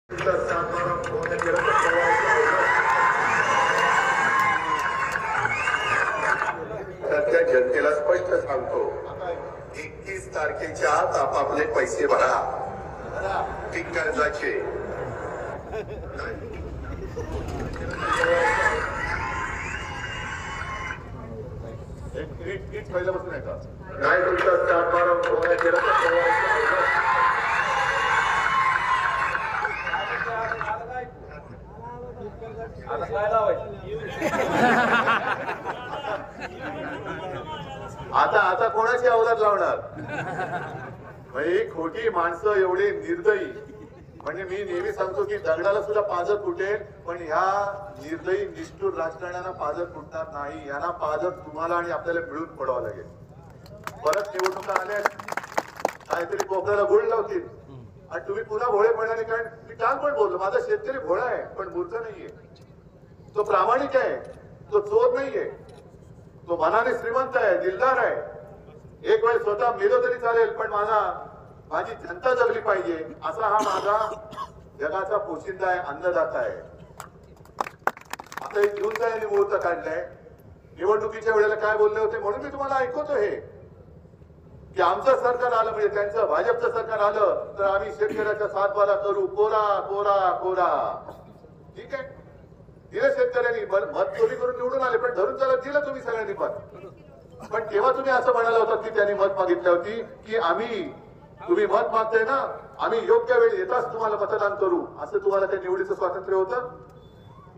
सध्या जनतेला स्पष्ट सांगतो, 31 तारखेच्या आत आपापले पैसे भरा ती कर्जाचे. पहिल्यापासून आहे का नाही तुमचा स्टाफ मारून केलं आता आता कोणाची अवलाद लावणार? खोटी माणसं एवढे निर्दयी, म्हणजे मी नेहमी सांगतो की दगडाला सुद्धा पाजर फुटेल, पण ह्या निर्दयी निष्ठुर राजकारण्यांना पाजर फुटणार नाही. यांना पाजर तुम्हाला आणि आपल्याला मिळून पडावं लागेल. परत निवडणुका आल्या काहीतरी कोपऱ्याला गुळ लावतील आणि तुम्ही पुन्हा भोळे पडणार. कारण मी काल पण बोललो, माझा शेतकरी भोळा आहे पण मूर्ख नाहीये. तो प्रामाणिक आहे, तो चोर नाहीये, तो मनाने श्रीमंत आहे, दिलदार आहे. एक वेळ स्वतः मेलो तरी चालेल, पण माझी जनता जगली पाहिजे असा हा माझा जगाचा पोशिंदा आहे, अन्नदाता आहे. आता एक जूनचा यांनी मुहूर्त काढलाय. निवडणुकीच्या वेळेला काय बोलले होते म्हणून मी तुम्हाला ऐकवतो हे, की आमचं सरकार आलं म्हणजे त्यांचं भाजपचं सरकार आलं तर आम्ही शेतकऱ्याचा सातबारा करू, कोरा कोरा कोरा. ठीक आहे, दिलं शेतकऱ्यांनी, मत चोरी करून निवडून आले, पण धरून चालत दिलं तुम्ही सगळ्यांनी मत. पण तेव्हा तुम्ही असं म्हणाला होता की त्यांनी मत मागितली होती की तुम्ही मत मागताय ना, आम्ही योग्य वेळ येताच तुम्हाला मतदान करू, असं तुम्हाला त्या निवडीचं स्वातंत्र्य होतं.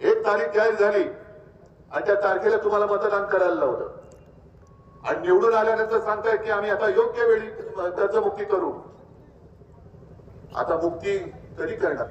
1 तारीख जाहीर झाली आणि त्या तारखेला तुम्हाला मतदान करायला लावलं आणि निवडून आल्यानंतर सांगताय की आम्ही आता योग्य वेळी कर्जमुक्ती करू. आता मुक्ती कधी करणार?